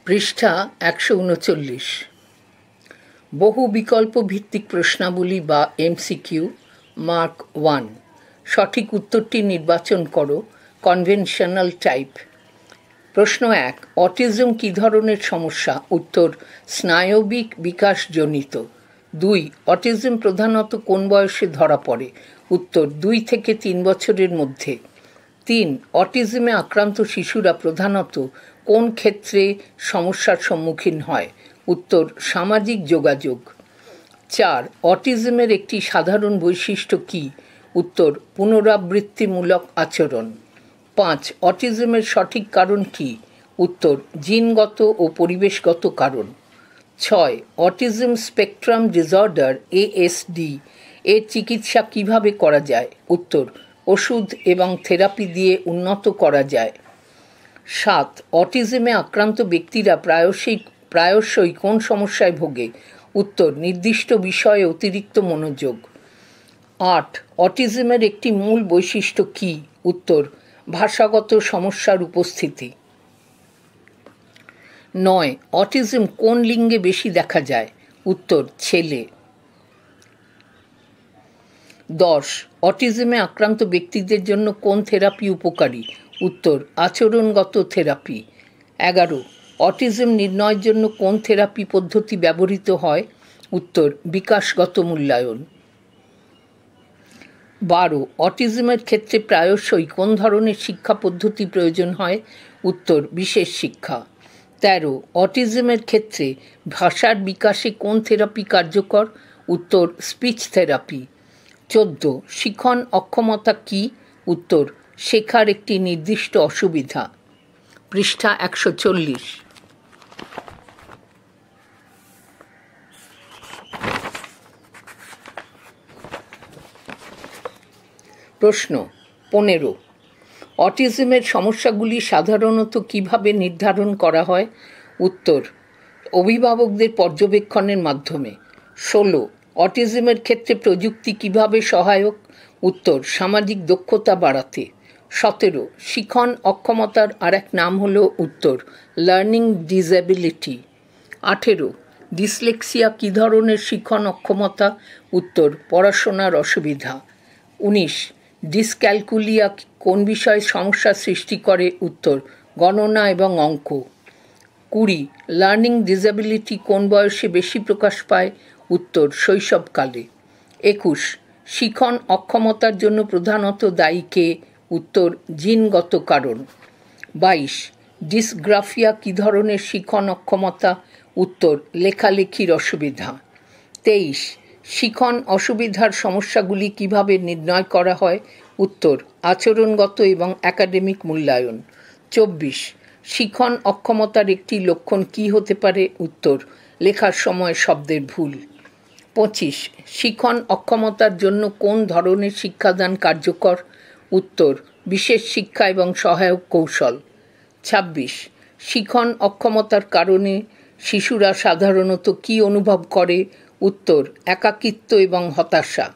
পৃষ্ঠা ১৩৯। বহু বিকল্প ভিত্তিক প্রশ্নাবলী বা এমসিকিউ। মার্ক 1। সঠিক উত্তরটি নির্বাচন করো। Conventional type. প্রশ্ন ১। অটিজম কী ধরনের সমস্যা? উত্তর, স্নায়বিক বিকাশজনিত। ২। অটিজম প্রধানত কোন বয়সে ধরা পড়ে? উত্তর, ২ থেকে ৩ বছরের মধ্যে। ৩। অটিজমে আক্রান্ত শিশুরা প্রধানত কোন ক্ষেত্রে সমস্যার সম্মুখীন হয়? উত্তর, সামাজিক যোগাযোগ। ৪। অটিজমের একটি সাধারণ বৈশিষ্ট্য কী? উত্তর, পুনরাবৃত্তিমূলক আচরণ। ৫। অটিজমের সঠিক কারণ কী? উত্তর, জিনগত ও পরিবেশগত কারণ। ৬। অটিজম স্পেকট্রাম ডিসঅর্ডার ASD এর চিকিৎসা কিভাবে করা যায়? উত্তর, ওষুধ এবং থেরাপি দিয়ে উন্নত করা যায়। ৭। অটিজমে আক্রান্ত ব্যক্তিরা প্রায়শই কোন সমস্যায় ভোগে? উত্তর, নির্দিষ্ট বিষয়ে অতিরিক্ত মনোযোগ। ৮। অটিজমের একটি মূল বৈশিষ্ট্য কী? উত্তর, ভাষাগত সমস্যার উপস্থিতি। ৯। অটিজম কোন লিঙ্গে বেশি দেখা যায়? উত্তর, ছেলে। ১০। অটিজমে আক্রান্ত ব্যক্তিদের জন্য কোন থেরাপি উপকারী? উত্তর, আচরণগত থেরাপি। ১১। অটিজম নির্ণয়ের জন্য কোন থেরাপি পদ্ধতি ব্যবহৃত হয়? উত্তর, বিকাশগত মূল্যায়ন। ১২। অটিজমের ক্ষেত্রে প্রায়শই কোন ধরনের শিক্ষা পদ্ধতি প্রয়োজন হয়? উত্তর, বিশেষ শিক্ষা। ১৩। অটিজমের ক্ষেত্রে ভাষার বিকাশে কোন থেরাপি কার্যকর? উত্তর, স্পিচ থেরাপি। ১৪। শিখন অক্ষমতা কী? উত্তর, শেখার একটি নির্দিষ্ট অসুবিধা। পৃষ্ঠা ১৪০। প্রশ্ন ১৫। অটিজমের সমস্যাগুলি সাধারণত কিভাবে নির্ধারণ করা হয়? উত্তর, অভিভাবকদের পর্যবেক্ষণের মাধ্যমে। ১৬। অটিজমের ক্ষেত্রে প্রযুক্তি কিভাবে সহায়ক? উত্তর, সামাজিক দক্ষতা বাড়াতে। ১৭। শিখন অক্ষমতার আরেক নাম হল? উত্তর, লার্নিং ডিসএবিলিটি। ১৮। ডিসলেক্সিয়া কী ধরনের শিখন অক্ষমতা? উত্তর, পড়াশোনার অসুবিধা। ১৯। ডিসক্যালকুলিয়া কোন বিষয়ে সমস্যা সৃষ্টি করে? উত্তর, গণনা এবং অঙ্ক। ২০। লার্নিং ডিসএবিলিটি কোন বয়সে বেশি প্রকাশ পায়? উত্তর, শৈশবকালে। ২১। শিখন অক্ষমতার জন্য প্রধানত দায়ী কে? উত্তর, জিনগত কারণ। ২২। ডিসগ্রাফিয়া কী ধরনের শিখন অক্ষমতা? উত্তর, লেখালেখির অসুবিধা। ২৩। শিখন অসুবিধার সমস্যাগুলি কিভাবে নির্ণয় করা হয়? উত্তর, আচরণগত এবং একাডেমিক মূল্যায়ন। ২৪। শিখন অক্ষমতার একটি লক্ষণ কী হতে পারে? উত্তর, লেখার সময় শব্দের ভুল। ২৫। শিখন অক্ষমতার জন্য কোন ধরনের শিক্ষাদান কার্যকর? উত্তর, বিশেষ শিক্ষা এবং সহায়ক কৌশল। ২৬। শিখন অক্ষমতার কারণে শিশুরা সাধারণত কী অনুভব করে? উত্তর, একাকিত্ব এবং হতাশা।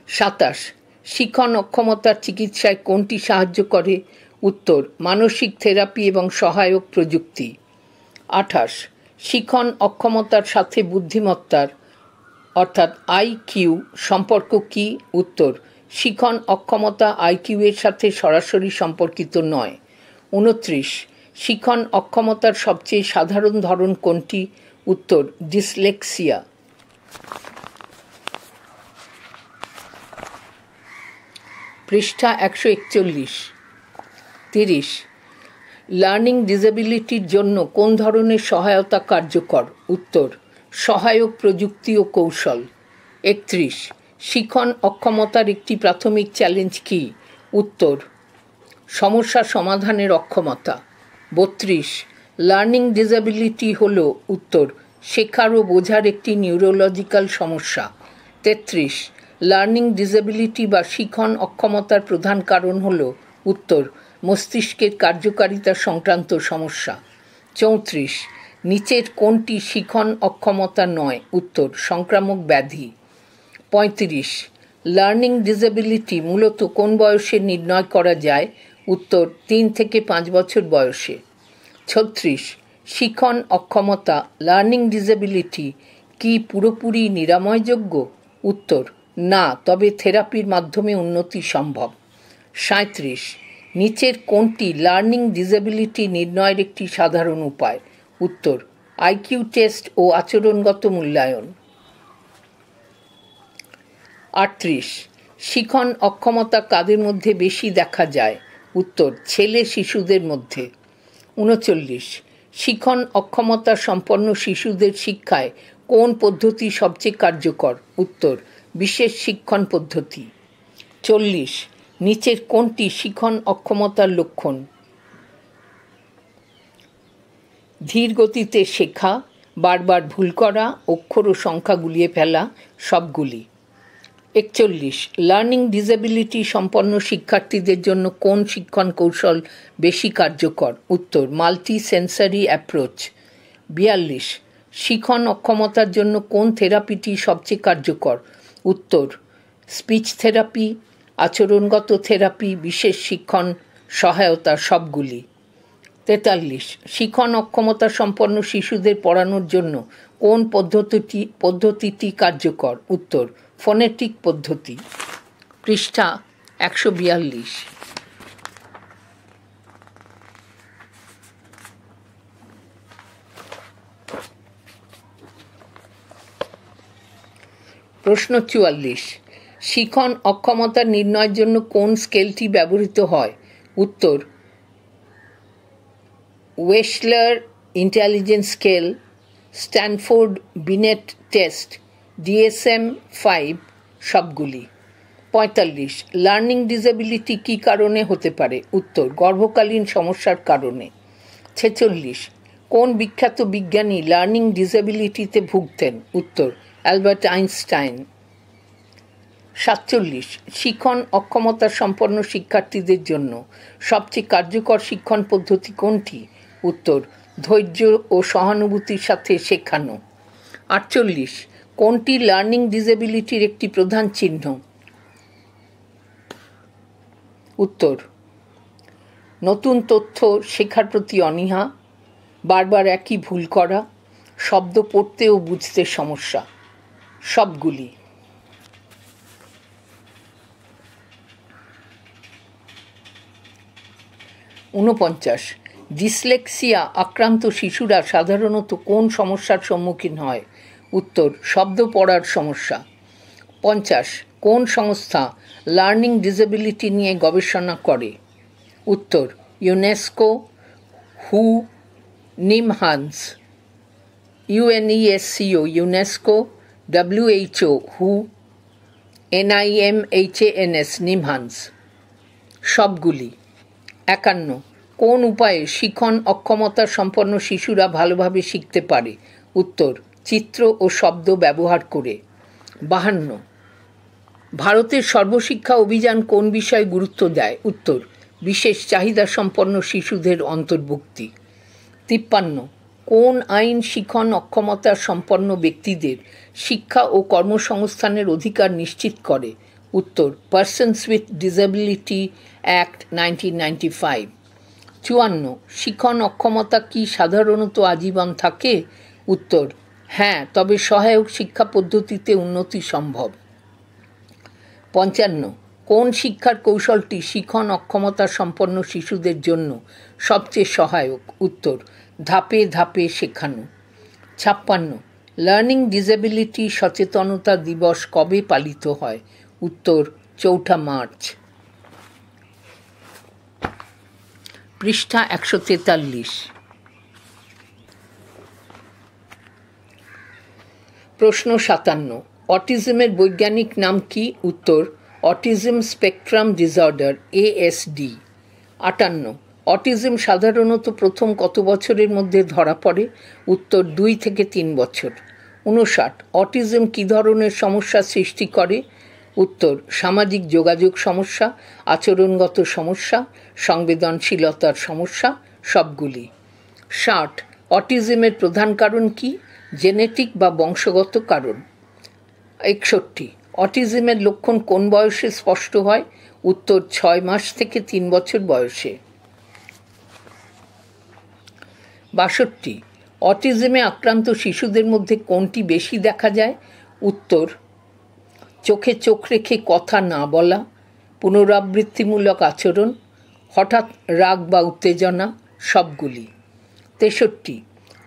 ২৭। শিখন অক্ষমতার চিকিৎসায় কোনটি সাহায্য করে? উত্তর, মানসিক থেরাপি এবং সহায়ক প্রযুক্তি। ২৮। শিখন অক্ষমতার সাথে বুদ্ধিমত্তার অর্থাৎ IQ সম্পর্ক কী? উত্তর, শিখন অক্ষমতা IQ এর সাথে সরাসরি সম্পর্কিত নয়। ২৯। শিখন অক্ষমতার সবচেয়ে সাধারণ ধরন কোনটি? উত্তর, ডিসলেক্সিয়া। পৃষ্ঠা ১৪১। ৩০। লার্নিং ডিসএবিলিটির জন্য কোন ধরনের সহায়তা কার্যকর? উত্তর, সহায়ক প্রযুক্তি ও কৌশল। ৩১। শিখন অক্ষমতার একটি প্রাথমিক চ্যালেঞ্জ কী? উত্তর, সমস্যা সমাধানের অক্ষমতা। ৩২। লার্নিং ডিসএবিলিটি হল? উত্তর, শেখার ও বোঝার একটি নিউরোলজিক্যাল সমস্যা। ৩৩। লার্নিং ডিসএবিলিটি বা শিখন অক্ষমতার প্রধান কারণ হল? উত্তর, মস্তিষ্কের কার্যকারিতা সংক্রান্ত সমস্যা। ৩৪। নিচের কোনটি শিখন অক্ষমতা নয়? উত্তর, সংক্রামক ব্যাধি। ৩৫। লার্নিং ডিসএবিলিটি মূলত কোন বয়সে নির্ণয় করা যায়? উত্তর, ৩ থেকে ৫ বছর বয়সে। 36. শিখন অক্ষমতা লার্নিং ডিসেবিলিটি কি পুরোপুরি নিরাময়যোগ্য? উত্তর, না, তবে থেরাপির মাধ্যমে উন্নতি সম্ভব। 37. নিচের কোনটি লার্নিং ডিসেবিলিটি নির্ণয়ের একটি সাধারণ উপায়? উত্তর, আইকিউ টেস্ট ও আচরণগত মূল্যায়ন। 38. শিখন অক্ষমতা কাদের মধ্যে বেশি দেখা যায়? উত্তর, ছেলে শিশুদের মধ্যে। 39. শিখন অক্ষমতা সম্পন্ন শিশুদের শিক্ষায় কোন পদ্ধতি সবচেয়ে কার্যকর? উত্তর, বিশেষ শিক্ষণ পদ্ধতি। 40. নিচের কোনটি শিখন অক্ষমতার লক্ষণ? ধীর গতিতে শেখা, বারবার ভুল করা, অক্ষর ও সংখ্যা গুলিয়ে ফেলা, সবগুলি। 41. লার্নিং ডিসেবিলিটি সম্পন্ন শিক্ষার্থীদের জন্য কোন শিক্ষণ কৌশল বেশি কার্যকর? উত্তর, মাল্টি সেন্সারি অ্যাপ্রোচ। 42. শিখন অক্ষমতার জন্য কোন থেরাপিটি সবচেয়ে কার্যকর? উত্তর, স্পিচ থেরাপি, আচরণগত থেরাপি, বিশেষ শিক্ষণ সহায়তা, সবগুলি। 43. শিখন অক্ষমতা সম্পন্ন শিশুদের পড়ানোর জন্য কোন পদ্ধতিটি কার্যকর? উত্তর, ফোনেটিক পদ্ধতি। পৃষ্ঠা 142। প্রশ্ন 44. শিখন অক্ষমতা নির্ণয়ের জন্য কোন স্কেলটি ব্যবহৃত হয়? উত্তর, Wechsler intelligence scale, Stanford Binet test, DSM-5, সবগুলি। 45. লার্নিং ডিসেবিলিটি কী কারণে হতে পারে? উত্তর, গর্ভকালীন সমস্যার কারণে। 46. কোন বিখ্যাত বিজ্ঞানী লার্নিং ডিসেবিলিটিতে ভুগতেন? উত্তর, অ্যালবার্ট আইনস্টাইন। 47. শিখন অক্ষমতা সম্পন্ন শিক্ষার্থীদের জন্য সবচেয়ে কার্যকর শিক্ষণ পদ্ধতি কোনটি? উত্তর, ধৈর্য ও সহানুভূতির সাথে শেখানো। 48. কোনটি লার্নিং ডিসেবিলিটির একটি প্রধান চিহ্ন? উত্তর, নতুন তথ্য শেখার প্রতি অনীহা, বারবার একই ভুল করা, শব্দ পড়তে ও বুঝতে সমস্যা, সবগুলি। 49. ডিসলেক্সিয়া আক্রান্ত শিশুরা সাধারণত কোন সমস্যার সম্মুখীন হয়? উত্তর, শব্দ পড়ার সমস্যা। 50. কোন সংস্থা লার্নিং ডিসেবিলিটি নিয়ে গবেষণা করে? উত্তর, UNESCO, who, NIMHANS. UNESCO UNESCO, WHO who, NIMHANS NIMHANS, সবগুলি। 51. কোন উপায়ে শিখন অক্ষমতা সম্পন্ন শিশুরা ভালোভাবে শিখতে পারে? উত্তর, চিত্র ও শব্দ ব্যবহার করে। 52. ভারতের সর্বশিক্ষা অভিযান কোন বিষয়ে গুরুত্ব দেয়? উত্তর, বিশেষ চাহিদা সম্পন্ন শিশুদের অন্তর্ভুক্তি। 53. কোন আইন শিখন অক্ষমতা সম্পন্ন ব্যক্তিদের শিক্ষা ও কর্মসংস্থানের অধিকার নিশ্চিত করে? উত্তর, পার্সনস উইথ ডিসেবিলিটি অ্যাক্ট 1995। 54. শিখন অক্ষমতা কি সাধারণত আজীবন থাকে? উত্তর, হ্যাঁ, তবে সহায়ক শিক্ষা পদ্ধতিতে উন্নতি সম্ভব। 55. কোন শিক্ষার কৌশলটি শিখন অক্ষমতা সম্পন্ন শিশুদের জন্য সবচেয়ে সহায়ক? উত্তর, ধাপে ধাপে শেখানো। 56. লার্নিং ডিসেবিলিটি সচেতনতা দিবস কবে পালিত হয়? উত্তর, 4 মার্চ। পৃষ্ঠা 143। প্রশ্ন 57. অটিজমের বৈজ্ঞানিক নাম কি? উত্তর, autism spectrum disorder, ASD। 58. Autism সাধারণত প্রথম কত বছরের মধ্যে ধরা পড়ে? উত্তর, 2 থেকে 3 বছর। 59. অটিজম কী ধরনের সমস্যা সৃষ্টি করে? উত্তর, সামাজিক যোগাযোগ সমস্যা, আচরণগত সমস্যা, সংবেদনশীলতার সমস্যা, সবগুলি। 60. অটিজমের প্রধান কারণ কি? জেনেটিক বা বংশগত কারণ। 61. অটিজমের লক্ষণ কোন বয়সে স্পষ্ট হয়? উত্তর, 6 মাস থেকে 3 বছর বয়সে। 62 অটিজমে আক্রান্ত শিশুদের মধ্যে কোনটি বেশি দেখা যায়? উত্তর চোখে চোখ রেখে কথা না বলা, পুনরাবৃত্তিমূলক আচরণ, হঠাৎ রাগ বা উত্তেজনা, সবগুলি। 63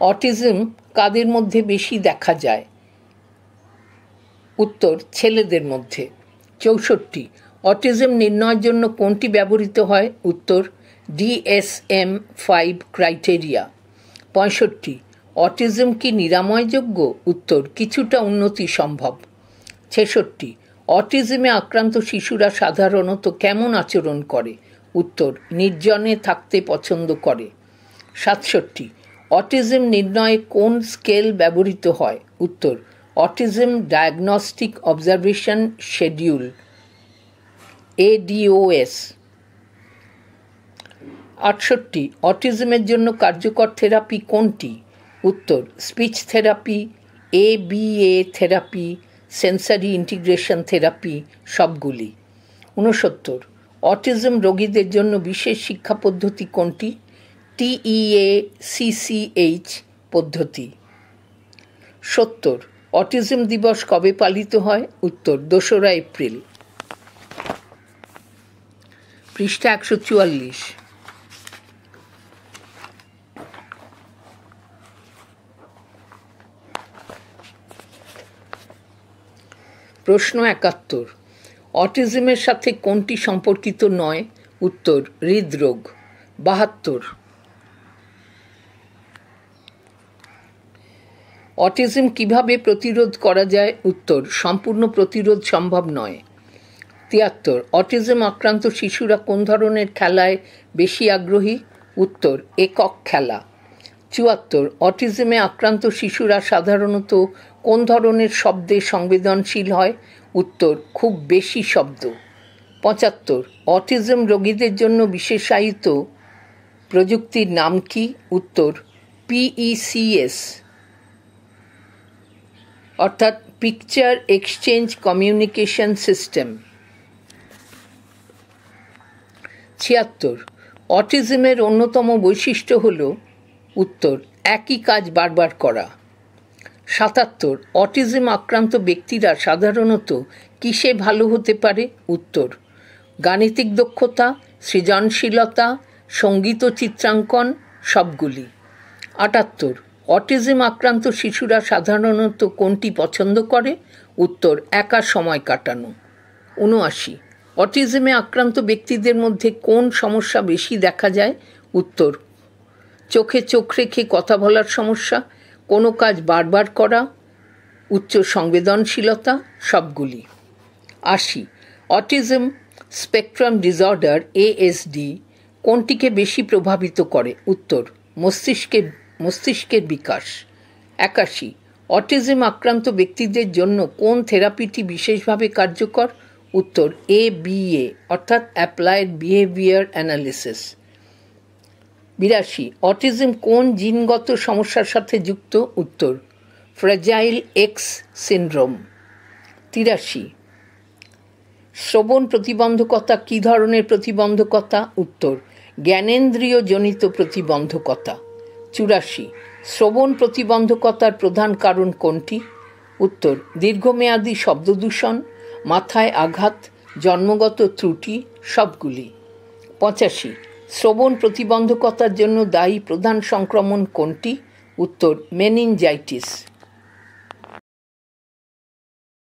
অটিজম কাদের মধ্যে বেশি দেখা যায়? উত্তর ছেলেদের মধ্যে। 64 অটিজম নির্ণয়ের জন্য কোনটি ব্যবহৃত হয়? উত্তর DSM-5 ক্রাইটেরিয়া। 65 অটিজম কি নিরাময়যোগ্য? উত্তর কিছুটা উন্নতি সম্ভব। 66 অটিজমে আক্রান্ত শিশুরা সাধারণত কেমন আচরণ করে? উত্তর নির্জনে থাকতে পছন্দ করে। 67 অটিজম নির্ণয়ে কোন স্কেল ব্যবহৃত হয়? উত্তর autism diagnostic observation schedule ADOS। 68 অটিজমের জন্য কার্যকর থেরাপি কোনটি? উত্তর speech therapy, ABA therapy, sensory integration therapy, সবগুলি। 69 অটিজম রোগীদের জন্য বিশেষ শিক্ষা পদ্ধতি কোনটি? TEA-CCH পদ্ধতি। 70 অটিজম দিবস কবে পালিত হয়? উত্তর 2রা এপ্রিল। পৃষ্ঠা 144। প্রশ্ন 71 অটিজমের সাথে কোনটি সম্পর্কিত নয়? উত্তর হৃদরোগ। 72 অটিজম কিভাবে প্রতিরোধ করা যায়? উত্তর সম্পূর্ণ প্রতিরোধ সম্ভব নয়। 73 অটিজম আক্রান্ত শিশুরা কোন ধরনের খেলায় বেশি আগ্রহী? উত্তর একক খেলা। 74 অটিজমে আক্রান্ত শিশুরা সাধারণত কোন ধরনের শব্দে সংবেদনশীল হয়? উত্তর খুব বেশি শব্দ। 75 অটিজম রোগীদের জন্য বিশেষায়িত প্রযুক্তির নাম কি? উত্তর PECS অর্থাৎ পিকচার এক্সচেঞ্জ কমিউনিকেশন সিস্টেম। 76 অটিজমের অন্যতম বৈশিষ্ট্য হল? উত্তর একই কাজ বারবার করা। 77 অটিজম আক্রান্ত ব্যক্তিরা সাধারণত কিসে ভালো হতে পারে? উত্তর গাণিতিক দক্ষতা, সৃজনশীলতা, সঙ্গীত ও চিত্রাঙ্কন, সবগুলি। 78 অটিজম আক্রান্ত শিশুরা সাধারণত কোনটি পছন্দ করে? উত্তর একা সময় কাটানো। 79 অটিজমে আক্রান্ত ব্যক্তিদের মধ্যে কোন সমস্যা বেশি দেখা যায়? উত্তর চোখে চোখ রেখে কথা বলার সমস্যা, কোনো কাজ বারবার করা, উচ্চ সংবেদনশীলতা, সবগুলি। 80 অটিজম স্পেকট্রাম ডিসঅর্ডার ASD কোনটিকে বেশি প্রভাবিত করে? উত্তর মস্তিষ্কের বিকাশ। 81 অটিজম আক্রান্ত ব্যক্তিদের জন্য কোন থেরাপিটি বিশেষভাবে কার্যকর? উত্তর ABA অর্থাৎ অ্যাপ্লাইড বিহেভিয়ার অ্যানালিসিস। 82 অটিজম কোন জিনগত সমস্যার সাথে যুক্ত? উত্তর ফ্র্যাজাইল এক্স সিনড্রোম। 83 শ্রবণ প্রতিবন্ধকতা কী ধরনের প্রতিবন্ধকতা? উত্তর জ্ঞানেন্দ্রিয় জনিত প্রতিবন্ধকতা। 84 শ্রবণ প্রতিবন্ধকতার প্রধান কারণ কোনটি? উত্তর দীর্ঘমেয়াদী শব্দদূষণ, মাথায় আঘাত, জন্মগত ত্রুটি, সবগুলি। 85 শ্রবণ প্রতিবন্ধকতার জন্য দায়ী প্রধান সংক্রমণ কোনটি? উত্তর মেনিনজাইটিস।